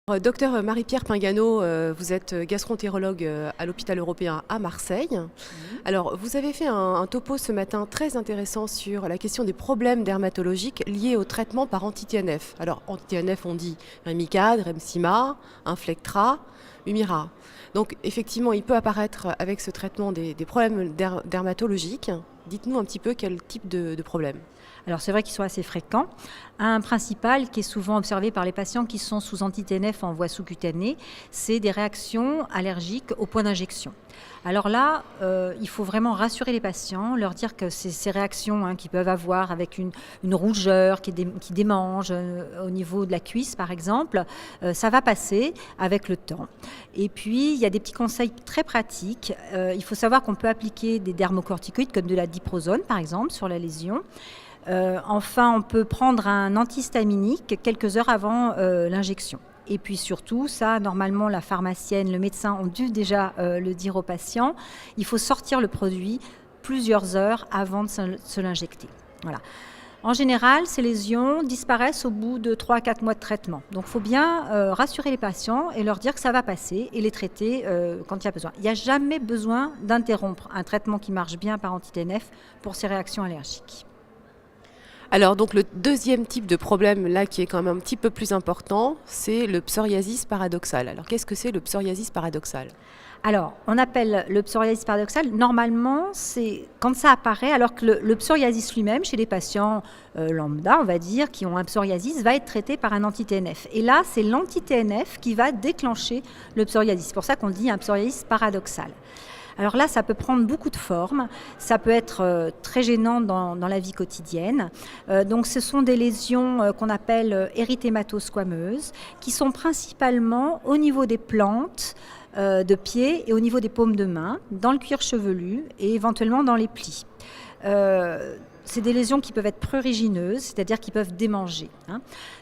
Docteur Marie-Pierre Pingano, vous êtes gastroentérologue à l'hôpital européen à Marseille. Alors, vous avez fait un topo ce matin très intéressant sur la question des problèmes dermatologiques liés au traitement par anti-TNF. Alors, anti-TNF, on dit Remicade, Remsima, Inflectra, Humira. Donc, effectivement, il peut apparaître avec ce traitement des problèmes dermatologiques. Dites-nous un petit peu quel type de problème. Alors c'est vrai qu'ils sont assez fréquents. Un principal qui est souvent observé par les patients qui sont sous anti-TNF en voie sous-cutanée, c'est des réactions allergiques au point d'injection. Alors là, il faut vraiment rassurer les patients, leur dire que ces réactions qu'ils peuvent avoir avec une rougeur qui démange au niveau de la cuisse par exemple, ça va passer avec le temps. Et puis il y a des petits conseils très pratiques. Il faut savoir qu'on peut appliquer des dermocorticoïdes comme de la diprosone par exemple sur la lésion. Enfin, on peut prendre un antihistaminique quelques heures avant l'injection. Et puis surtout, ça, normalement, la pharmacienne, le médecin ont dû déjà le dire aux patients, il faut sortir le produit plusieurs heures avant de se l'injecter. Voilà. En général, ces lésions disparaissent au bout de 3 à 4 mois de traitement. Donc il faut bien rassurer les patients et leur dire que ça va passer et les traiter quand il y a besoin. Il n'y a jamais besoin d'interrompre un traitement qui marche bien par anti-TNF pour ces réactions allergiques. Alors donc le deuxième type de problème là qui est quand même un petit peu plus important, c'est le psoriasis paradoxal. Alors qu'est-ce que c'est le psoriasis paradoxal ? Alors, on appelle le psoriasis paradoxal, normalement, c'est quand ça apparaît, alors que le psoriasis lui-même, chez les patients lambda, on va dire, qui ont un psoriasis, va être traité par un anti-TNF. Et là, c'est l'anti-TNF qui va déclencher le psoriasis. C'est pour ça qu'on dit un psoriasis paradoxal. Alors là, ça peut prendre beaucoup de formes, ça peut être très gênant dans la vie quotidienne. Donc ce sont des lésions qu'on appelle érythémato-squameuses, qui sont principalement au niveau des plantes de pieds et au niveau des paumes de main, dans le cuir chevelu et éventuellement dans les plis. C'est des lésions qui peuvent être prurigineuses, c'est-à-dire qui peuvent démanger.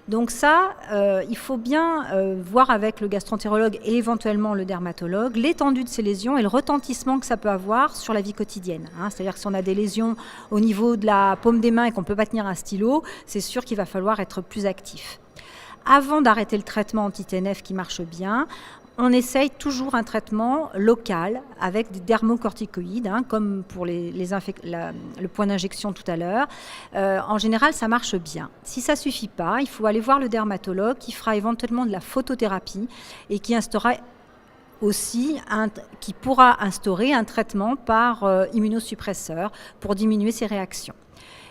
Donc ça, il faut bien voir avec le gastroentérologue et éventuellement le dermatologue l'étendue de ces lésions et le retentissement que ça peut avoir sur la vie quotidienne. C'est-à-dire que si on a des lésions au niveau de la paume des mains et qu'on ne peut pas tenir un stylo, c'est sûr qu'il va falloir être plus actif. Avant d'arrêter le traitement anti-TNF qui marche bien, on essaye toujours un traitement local avec des dermocorticoïdes, comme pour le point d'injection tout à l'heure. En général, ça marche bien. Si ça ne suffit pas, il faut aller voir le dermatologue qui fera éventuellement de la photothérapie et qui pourra instaurer un traitement par immunosuppresseur pour diminuer ces réactions.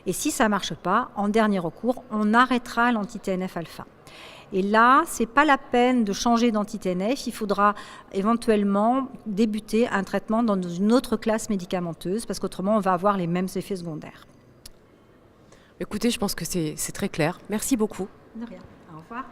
Et si ça ne marche pas, en dernier recours, on arrêtera l'anti-TNF alpha. Et là, ce n'est pas la peine de changer d'anti-TNF, il faudra éventuellement débuter un traitement dans une autre classe médicamenteuse, parce qu'autrement, on va avoir les mêmes effets secondaires. Écoutez, je pense que c'est très clair. Merci beaucoup. De rien. Au revoir.